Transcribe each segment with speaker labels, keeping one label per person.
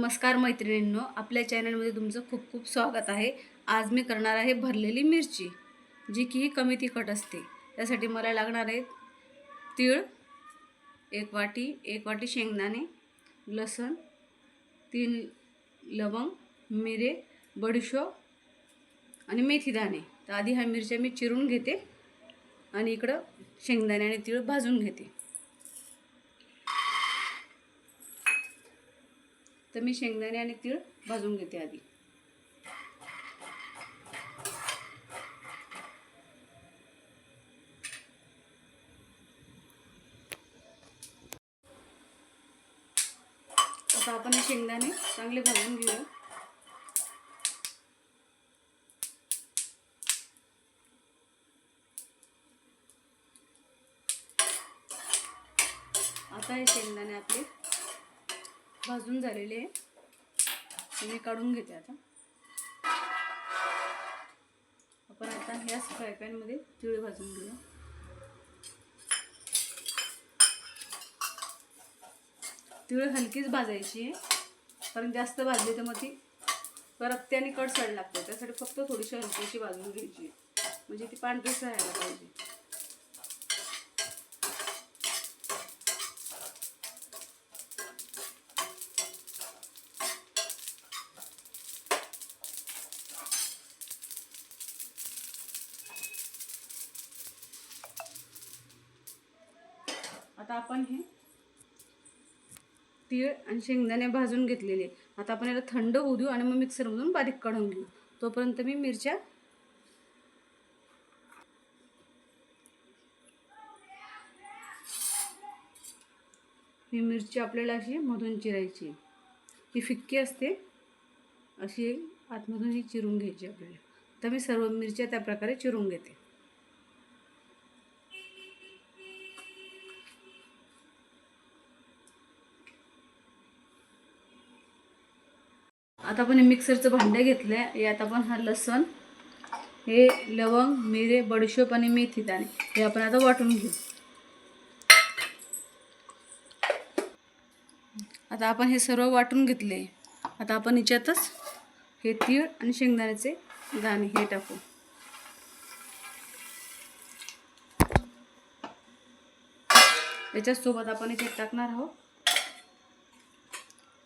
Speaker 1: नमस्कार मैत्रिणींनो, आपल्या चॅनलमध्ये तुमचं खूप खूप स्वागत आहे। आज मी करणार आहे भरलेली मिरची, जी की कमी तिखट असते। त्यासाठी मला लागणार आहे तीळ 1 वाटी, 1 वाटी शेंगदाणे, लसूण, 3 लवंग, मिरे, बडीशोप आणि मेथी दाणे। तर आधी ह्या मिरच्या मी चिरून घेते आणि इकडं शेंगदाणे आणि तीळ भाजून घेते। तर मी शेंगदाणे आणि तीळ भाजून घेते आधी। आता आपण शेंगदाणे चांगले भाजून घेऊया। आता हे शेंगदाणे आपले भाजून झालेले आहे, मी काढून घेते। आता आपण ह्याच फ्राय पॅन मध्ये तीळ भाजून घेऊया। तीळ हलकीच भाजायची आहे, कारण जास्त भाजली तर मग ती करपते आणि कडसड लागते। त्यासाठी फक्त थोडीशी हलकीशी भाजून घ्यायची, म्हणजे ती पांढरीसर राहायला पाहिजे। आता आपण हे तीळ आणि शेंगदाणे भाजून घेतलेले, आता आपण याला थंड होऊ देऊ आणि मग मिक्सरमधून बारीक काढून घेऊ। तोपर्यंत मी मिरच्या ही मिरची आपल्याला अशी मधून चिरायची, ही फिक्की असते अशी आतमधून ही चिरून घ्यायची आपल्याला। तर मी सर्व मिरच्या त्या प्रकारे चिरून घेते। आता आपण मिक्सरचं भांडं घेतलंय, यात आपण हा लसूण, हे लवंग, मिरे, बडीशोप आणि मेथी दाणे हे आपण आता वाटून घेऊ। आता आपण हे सर्व वाटून घेतले। आता आपण याच्यातच हे तीळ आणि शेंगदाण्याचे दाणे हे टाकू। याच्या सोबत आपण इथे टाकणार आहोत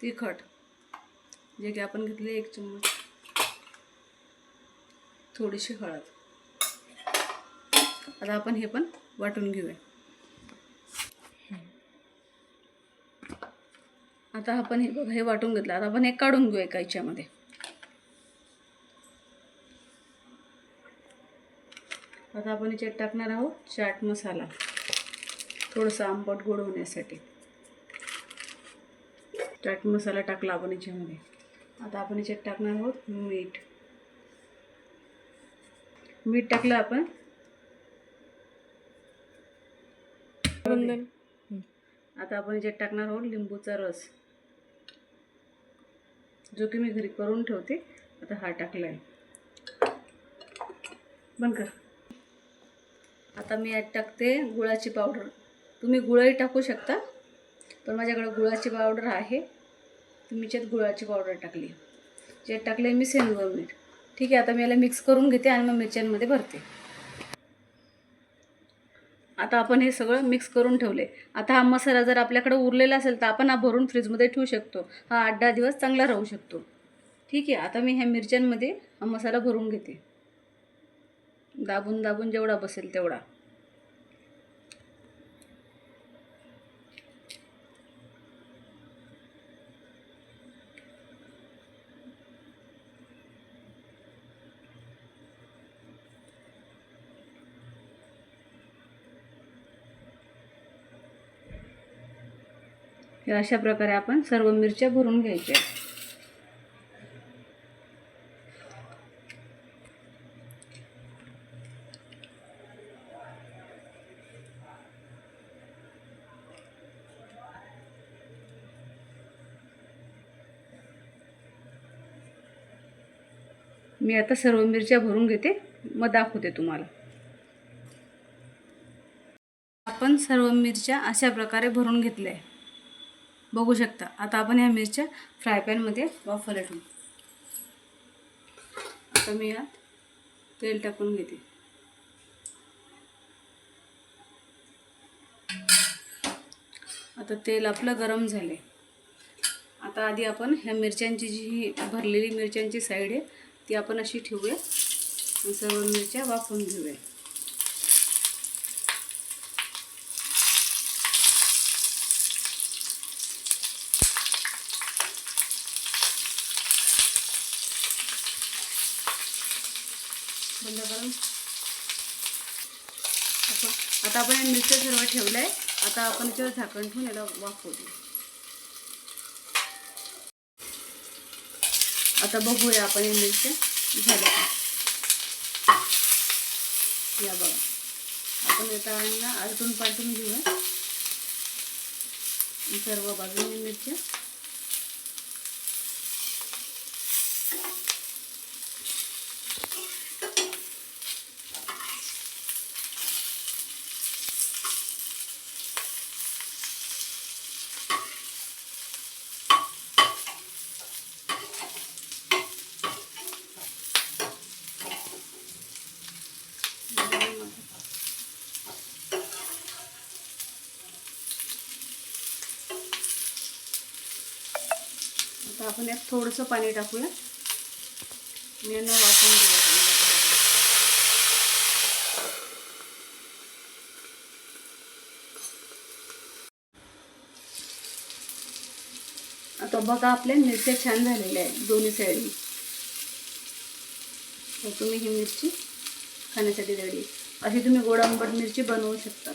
Speaker 1: तिखट, जे की आपण घेतले 1 चम्मच, थोडीशी हळद। आता आपण हे पण वाटून घेऊया। आता आपण हे वाटून घेतलं, आता आपण हे काढून घेऊ एका याच्यामध्ये। आता आपण याच्यात टाकणार आहोत चाट मसाला, थोडासा आंबट गोड होण्यासाठी। चाट मसाला टाकला आपण याच्यामध्ये। आता आपण याच्यात टाकणार आहोत मीठ टाकलं आपण। आता आपण याच्यात टाकणार आहोत लिंबूचा रस, जो की मी घरी करून ठेवते। आता हा टाकलाय, बंद कर। आता मी यात टाकते गुळाची पावडर। तुम्ही गुळही टाकू शकता, पण माझ्याकडे गुळाची पावडर आहे, तुम्ही याच्यात गुळाची पावडर टाकली। यात टाकले मी सेंधव मीठ। ठीक आहे, आता मी याला मिक्स करून घेते आणि मग मिरच्यांमध्ये भरते। आता आपण हे सगळं मिक्स करून ठेवले। आता हा मसाला जर आपल्याकडे उरलेला असेल तर आपण हा भरून फ्रीजमध्ये ठेवू शकतो। हा 8-10 दिवस चांगला राहू शकतो। ठीक आहे, आता मी ह्या मिरच्यांमध्ये हा मसाला भरून घेते, दाबून दाबून जेवढा बसेल तेवढा। अशा प्रकारे आपण सर्व मिरच्या भरून घ्यायच्या। मी आता सर्व मिरच्या भरून घेते, मग दाखवते तुम्हाला। आपण सर्व मिरच्या अशा प्रकारे भरून घेतल्या। बघू शकता. आता आपण ह्या मिरच्या फ्राय पॅनमध्ये वाफवायला ठेवू. आता मी यात तेल टाकून घेते. आता तेल आपलं गरम झाले. आता आधी आपण ह्या मिरच्यांची जी भरलेली मिरच्यांची साईड आहे ती आपण अशी ठेवूया आणि सर्व मिरच्या वाफवून घेऊया. बंद करून आता आपण या मिरच्या सर्व ठेवल्या आहे. आता आपण याच्यावर झाकण ठेवून याला वाफवू. आता बघूया आपण या मिरच्या झाल्या का. या बघा, आपण आता यांना आलटून पालटून घेऊया सर्व बाजूने मिरच्या. आता आपण यात थोडंसं पाणी टाकूया आणि यांना वाफवून घेऊया. आता बघा आपल्या मिरच्या छान झालेल्या आहेत दोन्ही साईडनी. तर तुम्ही ही मिरची खाण्यासाठी रेडी. अशी तुम्ही गोड आंबट मिरची बनवू शकता.